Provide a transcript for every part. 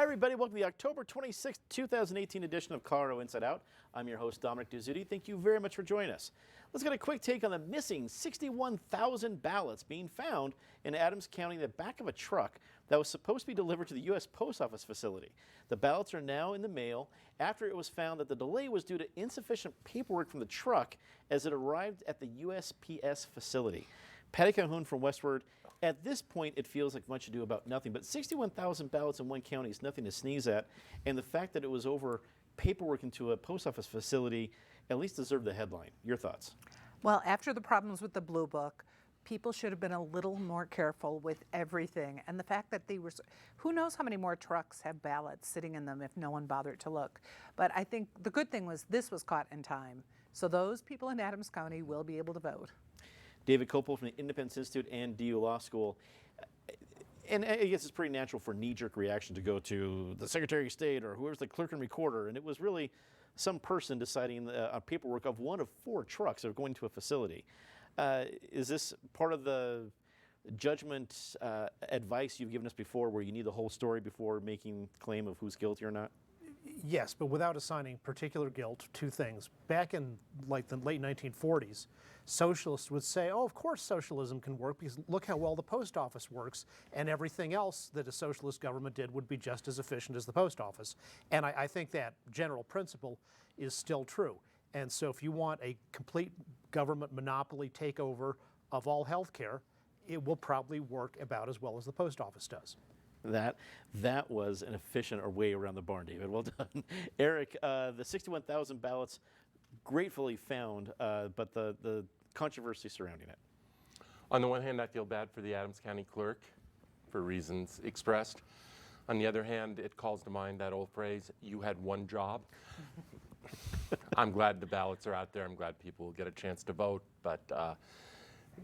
everybody. Welcome to the October 26th, 2018 edition of Colorado Inside Out. I'm your host, Dominic Duzzutti. Thank you very much for joining us. Let's get a quick take on the missing 61,000 ballots being found in Adams County in the back of a truck that was supposed to be delivered to the U.S. Post Office facility. The ballots are now in the mail after it was found that the delay was due to insufficient paperwork from the truck as it arrived at the USPS facility. Patty Calhoun from Westward. At this point, it feels like much ado about nothing, but 61,000 ballots in one county is nothing to sneeze at, and the fact that it was over paperwork into a post office facility at least deserved the headline. Your thoughts? Well, after the problems with the Blue Book, people should have been a little more careful with everything, and the fact that they were, who knows how many more trucks have ballots sitting in them if no one bothered to look. But I think the good thing was this was caught in time, so those people in Adams County will be able to vote. David Copel from the Independence Institute and DU Law School. And I guess it's pretty natural for a knee-jerk reaction to go to the Secretary of State or whoever's the clerk and recorder, and it was really some person deciding on paperwork of one of 4 trucks that are going to a facility. Is this part of the judgment advice you've given us before, where you need the whole story before making claim of who's guilty or not? Yes, but without assigning particular guilt. 2 things. Back in like the late 1940s, socialists would say, oh, of course socialism can work because look how well the post office works, and everything else that a socialist government did would be just as efficient as the post office. And I think that general principle is still true. And so if you want a complete government monopoly takeover of all health care, it will probably work about as well as the post office does. That was an efficient way around the barn, David. Well done. Eric, the 61,000 ballots gratefully found, but the controversy surrounding it. On the one hand, I feel bad for the Adams County clerk for reasons expressed. On the other hand, it calls to mind that old phrase, you had one job. I'm glad the ballots are out there. I'm glad people will get a chance to vote, but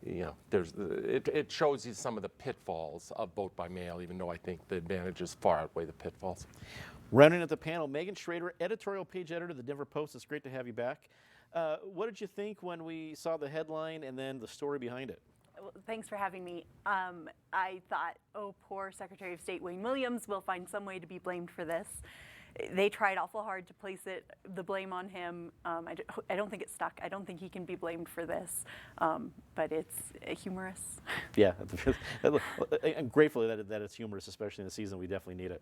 you know, it shows you some of the pitfalls of vote by mail, even though I think the advantages far outweigh the pitfalls. Rounding out the panel, Megan Schrader, editorial page editor of the Denver Post. It's great to have you back. What did you think when we saw the headline and then the story behind it? Well, thanks for having me. I thought, oh, poor Secretary of State Wayne Williams will find some way to be blamed for this. They tried awful hard to place the blame on him. I don't think it stuck. I don't think he can be blamed for this, but it's humorous. Yeah, I'm grateful that it's humorous, especially in the season. We definitely need it.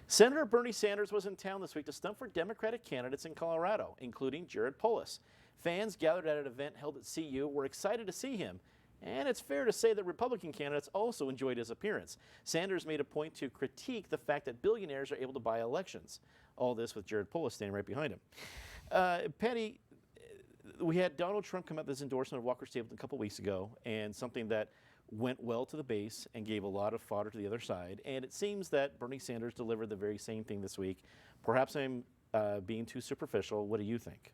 Senator Bernie Sanders was in town this week to stump for Democratic candidates in Colorado, including Jared Polis. Fans gathered at an event held at CU were excited to see him, and it's fair to say that Republican candidates also enjoyed his appearance. Sanders made a point to critique the fact that billionaires are able to buy elections. All this with Jared Polis standing right behind him. Patty, we had Donald Trump come out with his endorsement of Walker Stapleton a couple weeks ago, and something that went well to the base and gave a lot of fodder to the other side. And it seems that Bernie Sanders delivered the very same thing this week. Perhaps I'm being too superficial. What do you think?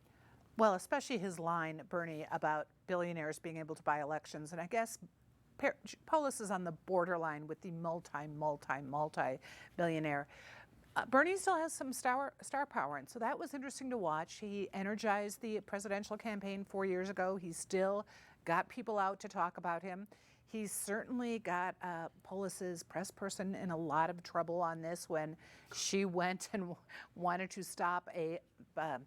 Well, especially his line, Bernie, about billionaires being able to buy elections. And I guess Polis is on the borderline with the multi-billionaire. Bernie still has some star power, and so that was interesting to watch. He energized the presidential campaign 4 years ago. He still got people out to talk about him. He's certainly got Polis's press person in a lot of trouble on this when she went and wanted to stop an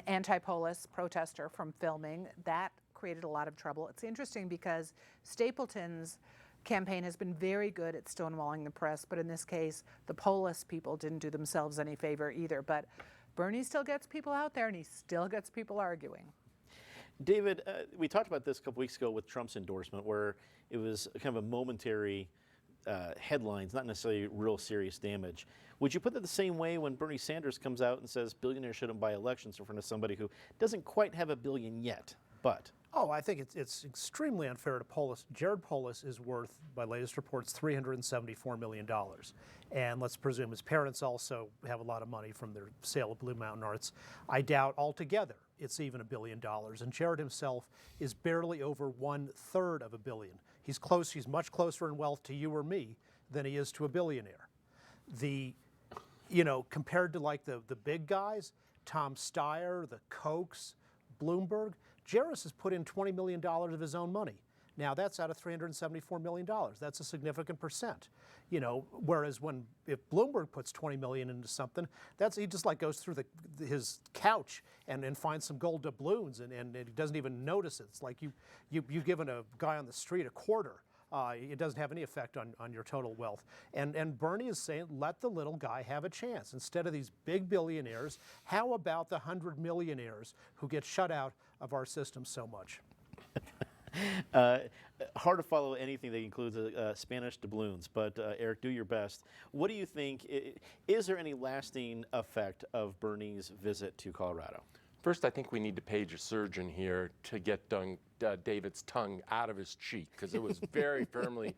anti-Polis protester from filming. That created a lot of trouble. It's interesting because Stapleton's campaign has been very good at stonewalling the press, but in this case, the Polis people didn't do themselves any favor either. But Bernie still gets people out there, and he still gets people arguing. David, we talked about this a couple weeks ago with Trump's endorsement, where it was kind of a momentary headlines, not necessarily real serious damage. Would you put it the same way when Bernie Sanders comes out and says billionaires shouldn't buy elections in front of somebody who doesn't quite have $1 billion yet, but? Oh, I think it's extremely unfair to Polis. Jared Polis is worth, by latest reports, $374 million. And let's presume his parents also have a lot of money from their sale of Blue Mountain Arts. I doubt altogether it's even $1 billion. And Jared himself is barely over 1/3 of $1 billion. He's close. He's much closer in wealth to you or me than he is to a billionaire. Compared to like the big guys, Tom Steyer, the Kochs, Bloomberg, Jared has put in $20 million of his own money. Now that's out of $374 million. That's a significant percent. You know, whereas if Bloomberg puts 20 million into something, he just like goes through his couch and finds some gold doubloons and he doesn't even notice it. It's like you've given a guy on the street a quarter. It doesn't have any effect on your total wealth. And Bernie is saying, let the little guy have a chance. Instead of these big billionaires, how about the 100 millionaires who get shut out of our system so much? Hard to follow anything that includes Spanish doubloons, but Eric, do your best. What do you think? Is there any lasting effect of Bernie's visit to Colorado? First, I think we need to page a surgeon here to get David's tongue out of his cheek, because it was very firmly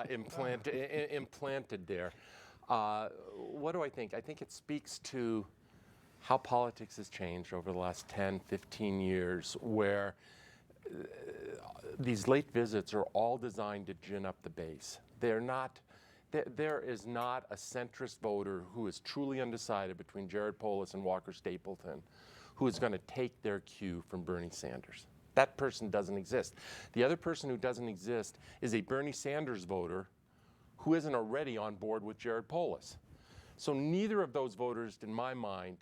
implanted there. What do I think? I think it speaks to how politics has changed over the last 10, 15 years, where these late visits are all designed to gin up the base. They're not. There is not a centrist voter who is truly undecided between Jared Polis and Walker Stapleton who is going to take their cue from Bernie Sanders. That person doesn't exist. The other person who doesn't exist is a Bernie Sanders voter who isn't already on board with Jared Polis. So neither of those voters, in my mind,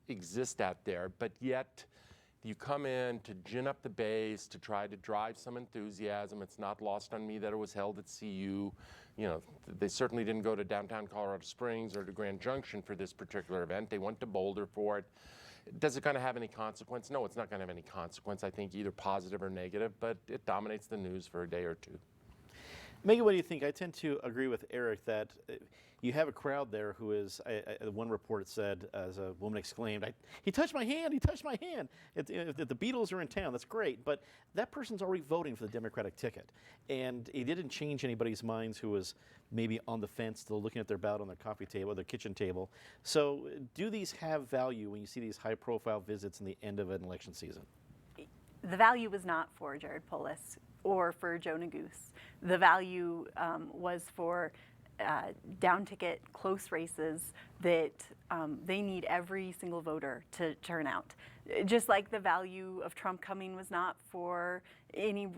exist out there, but yet you come in to gin up the base, to try to drive some enthusiasm. It's not lost on me that it was held at CU. You know, they certainly didn't go to downtown Colorado Springs or to Grand Junction for this particular event. They went to Boulder for it. Does it going to have any consequence? No, it's not going to have any consequence, I think, either positive or negative, but it dominates the news for a day or two. Megan, what do you think? I tend to agree with Eric that you have a crowd there who is, one report said, as a woman exclaimed, he touched my hand, he touched my hand. If the Beatles are in town, that's great, but that person's already voting for the Democratic ticket. And he didn't change anybody's minds who was maybe on the fence, still looking at their ballot on their coffee table, their kitchen table. So do these have value when you see these high-profile visits in the end of an election season? The value was not for Jared Polis or for Joe Neguse. The value was for down-ticket, close races that they need every single voter to turn out. Just like the value of Trump coming was not for any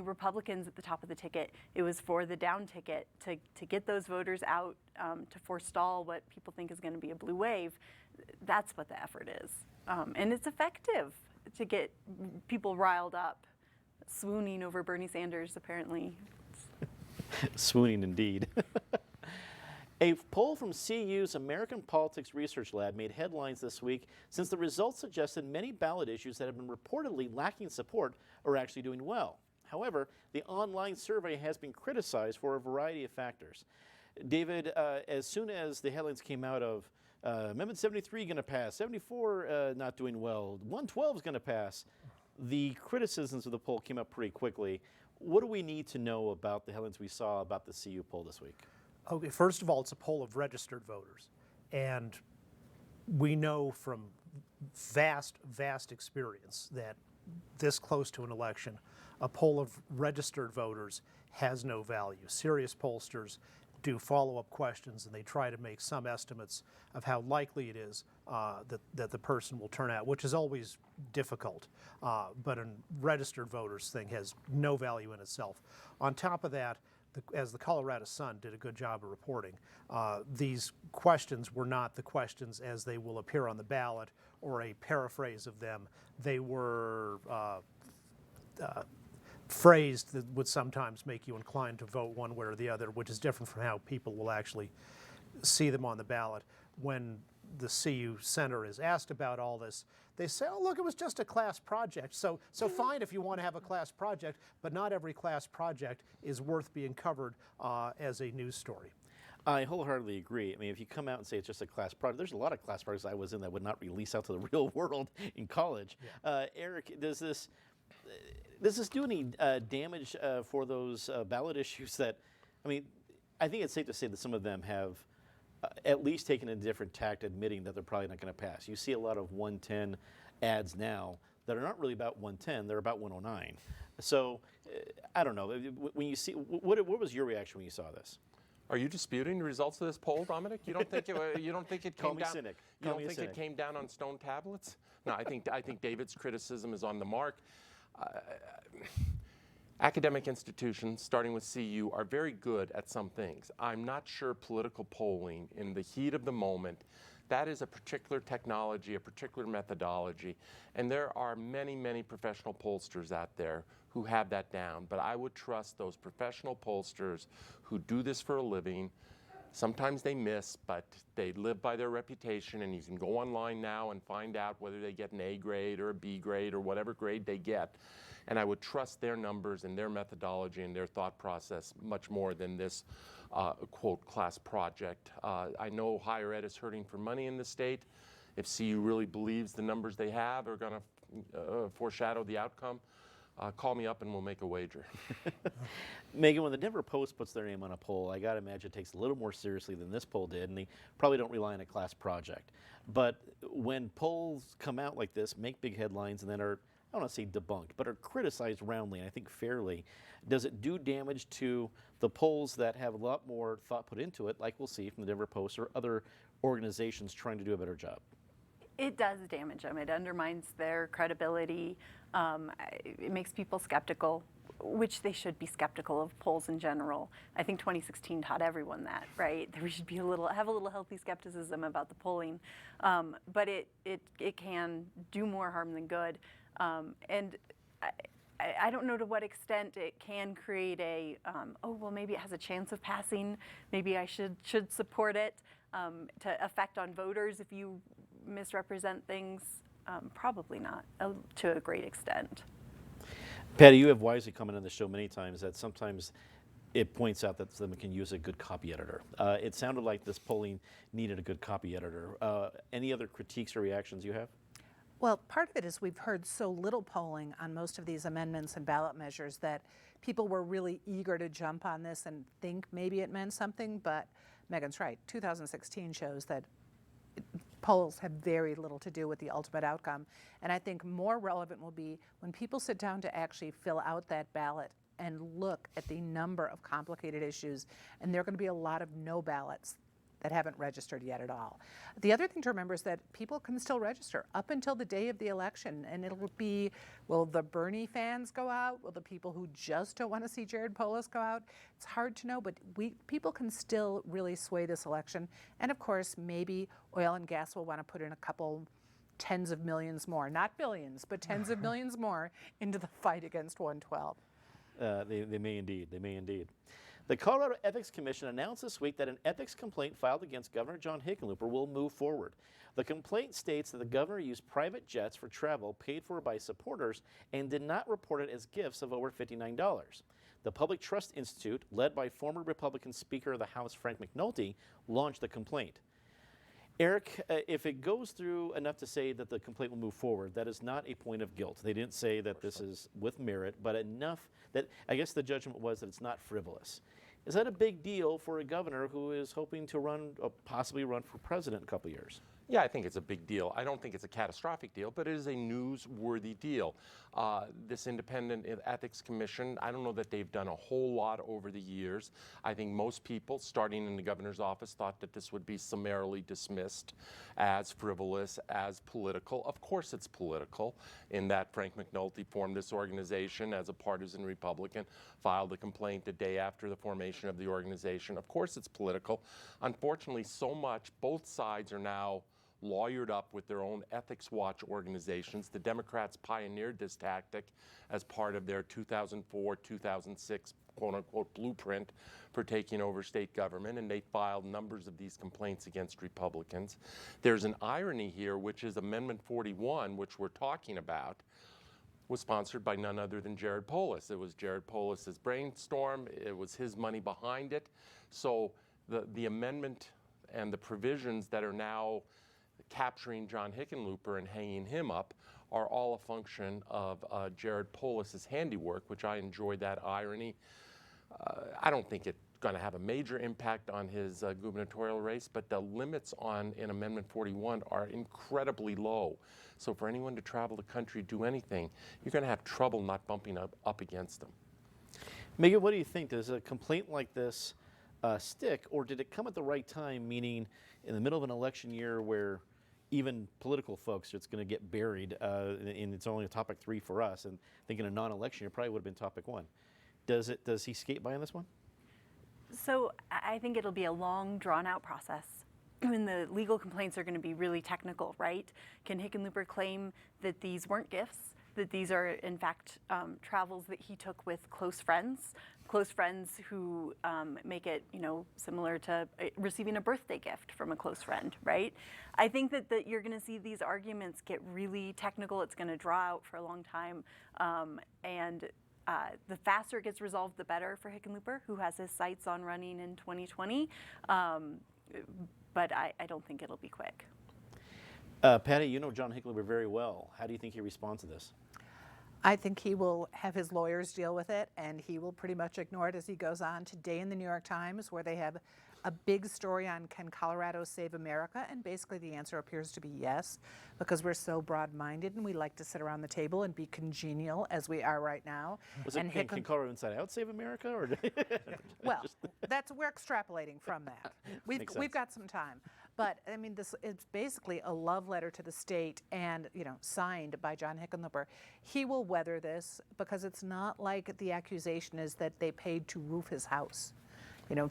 Republicans at the top of the ticket. It was for the down ticket to get those voters out, to forestall what people think is going to be a blue wave. That's what the effort is. And it's effective to get people riled up, swooning over Bernie Sanders, apparently. Swooning indeed. A poll from CU's American Politics Research Lab made headlines this week since the results suggested many ballot issues that have been reportedly lacking support are actually doing well. However, the online survey has been criticized for a variety of factors. David, as soon as the headlines came out of Amendment 73 going to pass, 74 not doing well, 112 is going to pass, the criticisms of the poll came up pretty quickly. What do we need to know about the headlines we saw about the CU poll this week? Okay, first of all, it's a poll of registered voters. And we know from vast experience that this close to an election, a poll of registered voters has no value. Serious pollsters do follow-up questions and they try to make some estimates of how likely it is that the person will turn out, which is always difficult. But a registered voters thing has no value in itself. On top of that, as the Colorado Sun did a good job of reporting, these questions were not the questions as they will appear on the ballot or a paraphrase of them. They were phrased that would sometimes make you inclined to vote one way or the other, which is different from how people will actually see them on the ballot. When the CU Center is asked about all this, they say, oh, look, it was just a class project. So fine if you want to have a class project, but not every class project is worth being covered as a news story. I wholeheartedly agree. I mean, if you come out and say it's just a class project, there's a lot of class projects I was in that would not release out to the real world in college. Yeah. Eric, does this do any damage for those ballot issues that, I mean, I think it's safe to say that some of them have at least taken a different tact admitting that they're probably not going to pass. You see a lot of 110 ads now that are not really about 110, they're about 109. So, I don't know. When you see, what was your reaction when you saw this? Are you disputing the results of this poll, Dominic? You don't think it Call came me down? cynic. You Call don't me a think it cynic. came down on stone tablets? No, I think David's criticism is on the mark. Academic institutions, starting with CU, are very good at some things. I'm not sure political polling in the heat of the moment, that is a particular technology, a particular methodology, and there are many, many professional pollsters out there who have that down. But I would trust those professional pollsters who do this for a living. Sometimes they miss, but they live by their reputation, and you can go online now and find out whether they get an A grade or a B grade or whatever grade they get. And I would trust their numbers and their methodology and their thought process much more than this, quote, class project. I know higher ed is hurting for money in the state. If CU really believes the numbers they have are going to foreshadow the outcome, call me up and we'll make a wager. Megan, when the Denver Post puts their name on a poll, I got to imagine it takes a little more seriously than this poll did, and they probably don't rely on a class project. But when polls come out like this, make big headlines, and then are, I don't want to say debunked, but are criticized roundly, and I think fairly, does it do damage to the polls that have a lot more thought put into it, like we'll see from the Denver Post or other organizations trying to do a better job? It does damage them. It undermines their credibility. It makes people skeptical, which they should be skeptical of polls in general. I think 2016 taught everyone that, right? That we should be have a little healthy skepticism about the polling, but it can do more harm than good. And I don't know to what extent it can create a, oh, well, maybe it has a chance of passing. Maybe I should support it, to affect on voters if you misrepresent things. Probably not to a great extent. Patty, you have wisely commented on the show many times that sometimes it points out that someone can use a good copy editor. It sounded like this polling needed a good copy editor. Any other critiques or reactions you have? Well, part of it is we've heard so little polling on most of these amendments and ballot measures that people were really eager to jump on this and think maybe it meant something, but Megan's right. 2016 shows that polls have very little to do with the ultimate outcome. And I think more relevant will be when people sit down to actually fill out that ballot and look at the number of complicated issues, and there are going to be a lot of no ballots that haven't registered yet at all. The other thing to remember is that people can still register up until the day of the election, and it'll be, will the Bernie fans go out? Will the people who just don't want to see Jared Polis go out? It's hard to know, but people can still really sway this election. And of course, maybe oil and gas will want to put in a couple tens of millions more, not billions, but tens of millions more into the fight against 112. They may indeed. They may indeed. The Colorado Ethics Commission announced this week that an ethics complaint filed against Governor John Hickenlooper will move forward. The complaint states that the governor used private jets for travel paid for by supporters and did not report it as gifts of over $59. The Public Trust Institute, led by former Republican Speaker of the House Frank McNulty, launched the complaint. Eric, if it goes through enough to say that the complaint will move forward, that is not a point of guilt. They didn't say that this is with merit, but enough that I guess the judgment was that it's not frivolous. Is that a big deal for a governor who is hoping to possibly run for president in a couple years? Yeah, I think it's a big deal. I don't think it's a catastrophic deal, but it is a newsworthy deal. This independent ethics commission, I don't know that they've done a whole lot over the years. I think most people, starting in the governor's office, thought that this would be summarily dismissed as frivolous, as political. Of course it's political, in that Frank McNulty formed this organization as a partisan Republican, filed a complaint the day after the formation of the organization. Of course it's political. Unfortunately, so much, both sides are now lawyered up with their own ethics watch organizations. The Democrats pioneered this tactic as part of their 2004-2006 quote-unquote blueprint for taking over state government, and they filed numbers of these complaints against Republicans. There's an irony here, which is Amendment 41, which we're talking about, was sponsored by none other than Jared Polis. It was Jared Polis's brainstorm. It was his money behind it. So the amendment and the provisions that are now capturing John Hickenlooper and hanging him up are all a function of Jared Polis's handiwork, which I enjoy that irony. I don't think it's going to have a major impact on his gubernatorial race, but the limits in Amendment 41 are incredibly low. So for anyone to travel the country, do anything, you're going to have trouble not bumping up against them. Megan, what do you think? Does a complaint like this stick, or did it come at the right time, meaning in the middle of an election year where even political folks, it's going to get buried, and it's only a topic 3 for us. And thinking a non-election, it probably would have been topic 1. Does he skate by on this one? So I think it'll be a long, drawn-out process. I mean, the legal complaints are going to be really technical, right? Can Hickenlooper claim that these weren't gifts, that these are, in fact, travels that he took with close friends who make it, similar to receiving a birthday gift from a close friend, right? I think that you're going to see these arguments get really technical. It's going to draw out for a long time, and the faster it gets resolved, the better for Hickenlooper, who has his sights on running in 2020. But I don't think it'll be quick. Patty, you know John Hickenlooper very well. How do you think he responds to this? I think he will have his lawyers deal with it, and he will pretty much ignore it as he goes on. Today in the New York Times, where they have a big story on can Colorado save America, and basically the answer appears to be yes, because we're so broad-minded and we like to sit around the table and be congenial as we are right now. Can Colorado Inside Out save America? Or well, we're extrapolating from that. We've got some time. But I mean, this is basically a love letter to the state, and signed by John Hickenlooper. He will weather this because it's not like the accusation is that they paid to roof his house.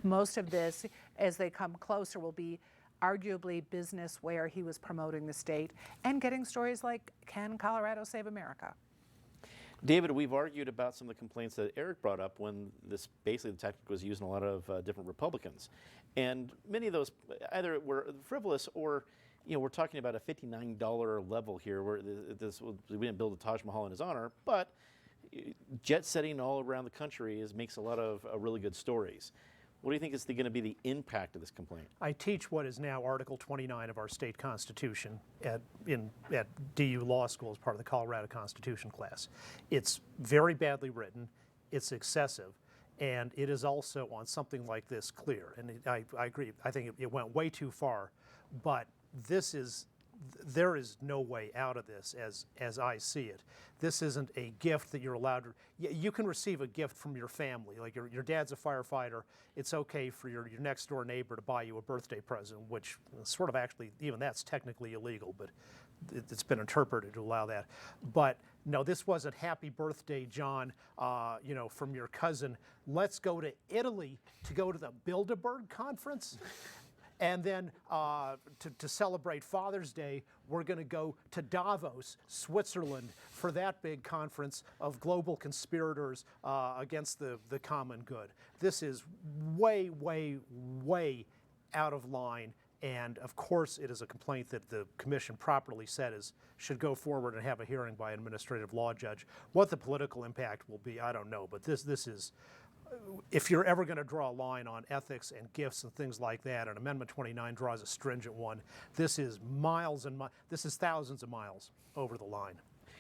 Most of this, as they come closer, will be arguably business where he was promoting the state and getting stories like, can Colorado save America? David, we've argued about some of the complaints that Eric brought up when basically the tactic was used in a lot of different Republicans. And many of those either were frivolous or, we're talking about a $59 level here where we didn't build a Taj Mahal in his honor, but jet setting all around the country makes a lot of really good stories. What do you think is going to be the impact of this complaint? I teach what is now Article 29 of our state constitution at DU Law School as part of the Colorado Constitution class. It's very badly written, it's excessive, and it is also on something like this clear. And I agree, I think it went way too far, but there is no way out of this as I see it. This isn't a gift that you're allowed to. You can receive a gift from your family, like your dad's a firefighter. It's okay for your next door neighbor to buy you a birthday present, which sort of actually, even that's technically illegal, but it's been interpreted to allow that. But no, this wasn't happy birthday, John, from your cousin. Let's go to Italy to go to the Bilderberg conference. And then to celebrate Father's Day, we're going to go to Davos, Switzerland, for that big conference of global conspirators against the common good. This is way, way, way out of line. And of course, it is a complaint that the commission properly said should go forward and have a hearing by an administrative law judge. What the political impact will be, I don't know. But this is. If you're ever going to draw a line on ethics and gifts and things like that, and Amendment 29 draws a stringent one, this is this is thousands of miles over the line.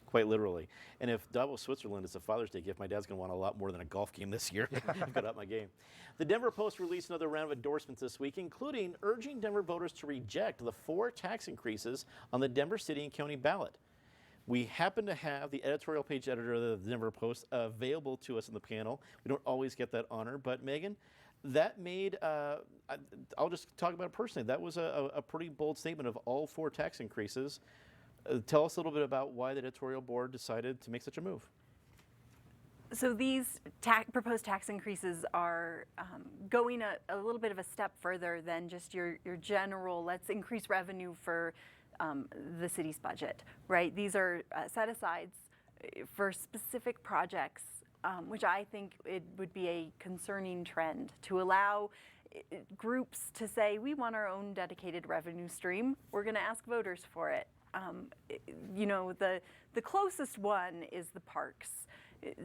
Quite literally. And if Davos, Switzerland is a Father's Day gift, my dad's going to want a lot more than a golf game this year. I've got up my game. The Denver Post released another round of endorsements this week, including urging Denver voters to reject the 4 tax increases on the Denver City and County ballot. We happen to have the editorial page editor of the Denver Post available to us in the panel. We don't always get that honor, but Megan, that made, I'll just talk about it personally, that was a pretty bold statement of all 4 tax increases. Tell us a little bit about why the editorial board decided to make such a move. So these proposed tax increases are going a little bit of a step further than just your general, let's increase revenue for the city's budget, right? These are set-asides for specific projects, which I think it would be a concerning trend to allow groups to say, we want our own dedicated revenue stream. We're going to ask voters for it. The closest one is the parks.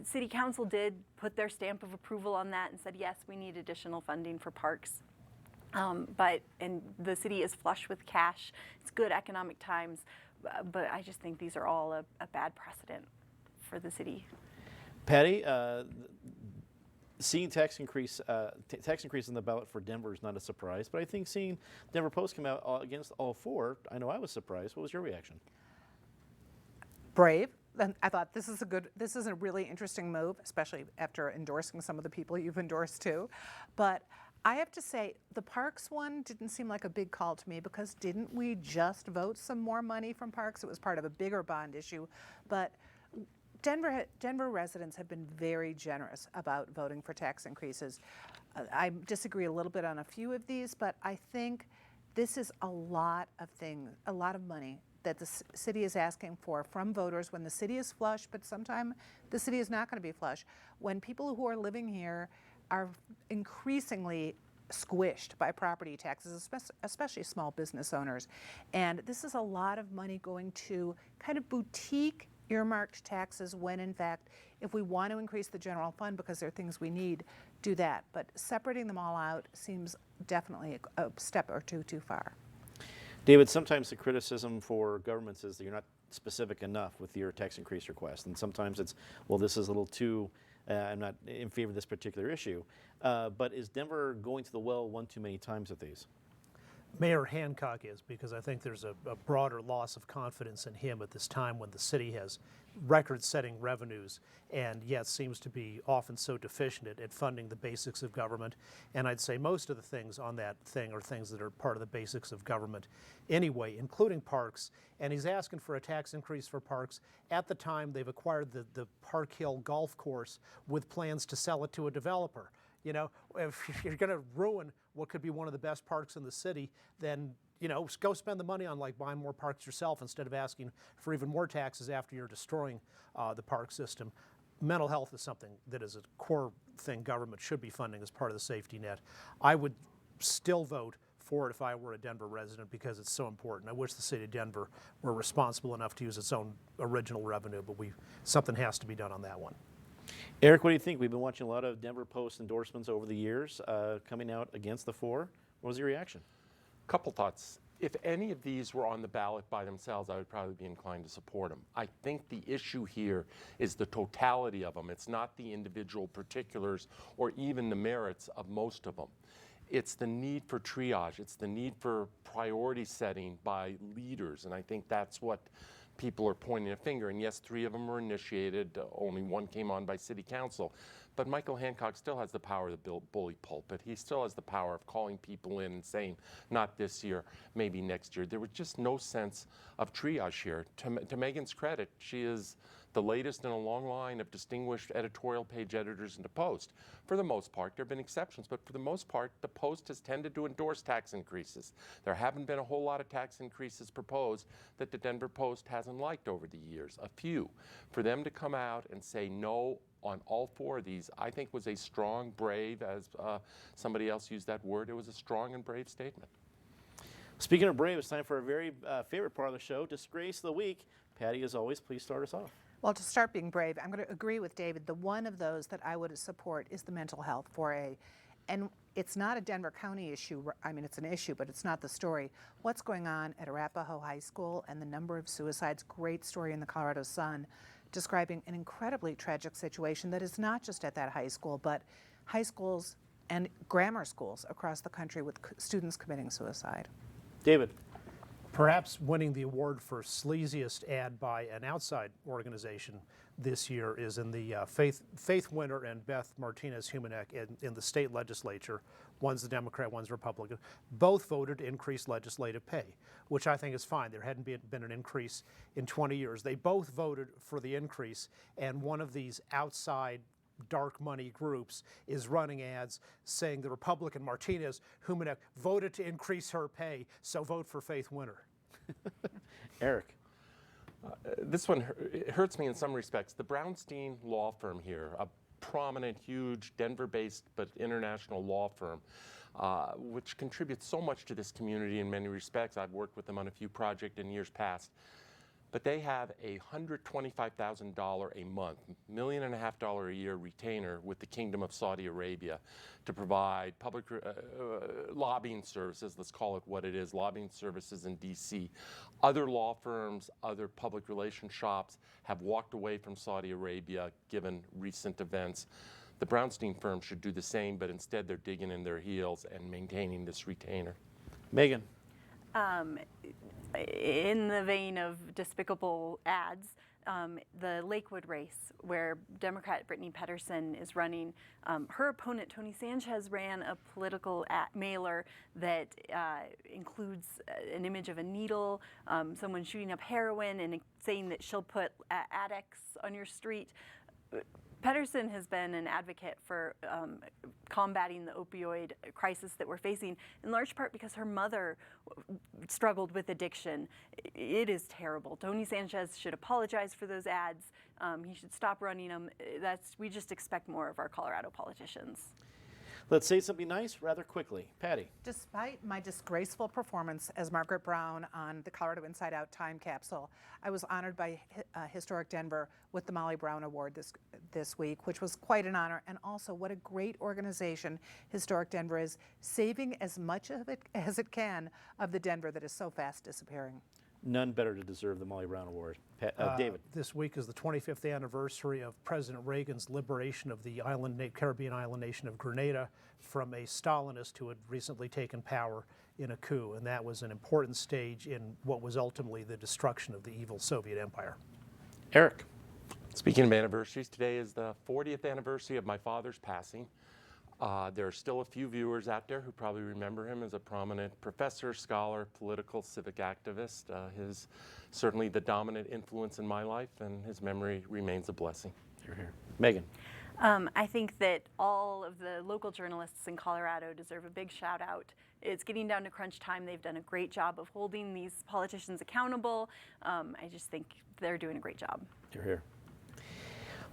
City Council did put their stamp of approval on that and said, yes, we need additional funding for parks. And the city is flush with cash. It's good economic times, but I just think these are all a bad precedent for the city. Patty, seeing tax increase in the ballot for Denver is not a surprise, but I think seeing Denver Post come out against all 4, I know I was surprised. What was your reaction? Brave. And I thought this is a really interesting move, especially after endorsing some of the people you've endorsed too. But I have to say, the parks one didn't seem like a big call to me because didn't we just vote some more money from parks? It was part of a bigger bond issue. But Denver residents have been very generous about voting for tax increases. I disagree a little bit on a few of these, but I think this is a lot of things, a lot of money that the city is asking for from voters when the city is flush, but sometime the city is not going to be flush. When people who are living here are increasingly squished by property taxes, especially small business owners. And this is a lot of money going to kind of boutique earmarked taxes when in fact, if we want to increase the general fund because there are things we need, do that. But separating them all out seems definitely a step or two too far. David, sometimes the criticism for governments is that you're not specific enough with your tax increase request. And sometimes it's, well, this is a little too, I'm not in favor of this particular issue. But is Denver going to the well one too many times with these? Mayor Hancock is, because I think there's a broader loss of confidence in him at this time when the city has record-setting revenues and yet seems to be often so deficient at funding the basics of government. And I'd say most of the things on that thing are things that are part of the basics of government anyway, including parks. And he's asking for a tax increase for parks. At the time, they've acquired the Park Hill Golf Course with plans to sell it to a developer. You know, if you're going to ruin what could be one of the best parks in the city, then, you know, go spend the money on like buying more parks yourself instead of asking for even more taxes after you're destroying the park system. Mental health is something that is a core thing government should be funding as part of the safety net. I would still vote for it if I were a Denver resident because it's so important. I wish the city of Denver were responsible enough to use its own original revenue, but something has to be done on that one. Eric, what do you think? We've been watching a lot of Denver Post endorsements over the years coming out against the four. What was your reaction? Couple thoughts. If any of these were on the ballot by themselves, I would probably be inclined to support them. I think the issue here is the totality of them. It's not the individual particulars or even the merits of most of them. It's the need for triage. It's the need for priority setting by leaders, and I think that's what people are pointing a finger. And yes, 3 of them were initiated. Only 1 came on by city council. But Michael Hancock still has the power of the bully pulpit. He still has the power of calling people in and saying, not this year, maybe next year. There was just no sense of triage here. To Megan's credit, she is the latest in a long line of distinguished editorial page editors in the Post. For the most part, there have been exceptions, but for the most part, the Post has tended to endorse tax increases. There haven't been a whole lot of tax increases proposed that the Denver Post hasn't liked over the years, a few. For them to come out and say no on all 4 of these, I think was a strong, brave, as somebody else used that word, it was a strong and brave statement. Speaking of brave, it's time for our very favorite part of the show, Disgrace of the Week. Patty, as always, please start us off. Well, to start being brave, I'm going to agree with David. The one of those that I would support is the mental health 4A. And it's not a Denver County issue. I mean, it's an issue, but it's not the story. What's going on at Arapahoe High School and the number of suicides, great story in the Colorado Sun, describing an incredibly tragic situation that is not just at that high school, but high schools and grammar schools across the country with students committing suicide. David. Perhaps winning the award for sleaziest ad by an outside organization this year is in the Faith Winter and Beth Martinez-Humanek in the state legislature. One's the Democrat, one's Republican. Both voted to increase legislative pay, which I think is fine. There hadn't been an increase in 20 years. They both voted for the increase, and one of these outside dark money groups is running ads saying the Republican Martinez-Humanek voted to increase her pay, so vote for Faith Winter. Eric. This one it hurts me in some respects. The Brownstein law firm here, a prominent, huge, Denver-based but international law firm, which contributes so much to this community in many respects. I've worked with them on a few projects in years past. But they have a $125,000 a month, $1.5 million a year retainer with the Kingdom of Saudi Arabia to provide public lobbying services, let's call it what it is, lobbying services in D.C. Other law firms, other public relations shops have walked away from Saudi Arabia given recent events. The Brownstein firm should do the same, but instead they're digging in their heels and maintaining this retainer. Megan. In the vein of despicable ads, the Lakewood race, where Democrat Brittany Pedersen is running. Her opponent, Tony Sanchez, ran a political mailer that includes an image of a needle, someone shooting up heroin, and saying that she'll put addicts on your street. Pedersen has been an advocate for combating the opioid crisis that we're facing, in large part because her mother struggled with addiction. It is terrible. Tony Sanchez should apologize for those ads. He should stop running them. We just expect more of our Colorado politicians. Let's say something nice rather quickly. Patty. Despite my disgraceful performance as Margaret Brown on the Colorado Inside Out time capsule, I was honored by Historic Denver with the Molly Brown Award this week, which was quite an honor. And also, what a great organization Historic Denver is, saving as much of it as it can of the Denver that is so fast disappearing. None better to deserve the Molly Brown Award. David. This week is the 25th anniversary of President Reagan's liberation of the Caribbean island nation of Grenada from a Stalinist who had recently taken power in a coup, and that was an important stage in what was ultimately the destruction of the evil Soviet Empire. Eric. Speaking of anniversaries, today is the 40th anniversary of my father's passing. There are still a few viewers out there who probably remember him as a prominent professor, scholar, political, civic activist. His certainly the dominant influence in my life, and his memory remains a blessing. You're here. Megan. I think that all of the local journalists in Colorado deserve a big shout out. It's getting down to crunch time. They've done a great job of holding these politicians accountable. I just think they're doing a great job. You're here.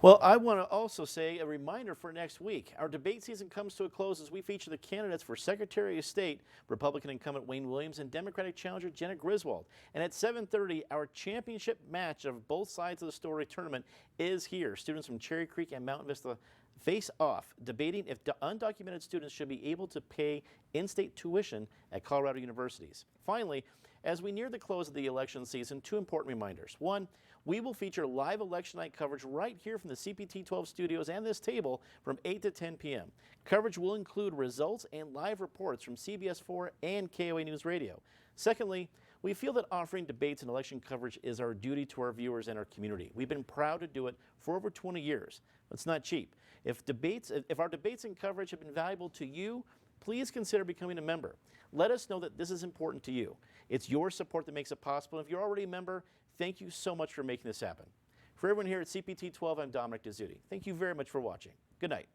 Well, I want to also say a reminder for next week. Our debate season comes to a close as we feature the candidates for Secretary of State, Republican incumbent Wayne Williams and Democratic challenger Jenna Griswold. And at 7:30, our championship match of both sides of the story tournament is here. Students from Cherry Creek and Mountain Vista face off, debating if undocumented students should be able to pay in-state tuition at Colorado universities. Finally, as we near the close of the election season, two important reminders. One, we will feature live election night coverage right here from the CPT 12 studios and this table from 8 to 10 p.m. Coverage will include results and live reports from CBS 4 and KOA News Radio. Secondly, we feel that offering debates and election coverage is our duty to our viewers and our community. We've been proud to do it for over 20 years. It's not cheap. If our debates and coverage have been valuable to you, please consider becoming a member. Let us know that this is important to you. It's your support that makes it possible. If you're already a member, thank you so much for making this happen. For everyone here at CPT 12, I'm Dominic Dezzutti. Thank you very much for watching. Good night.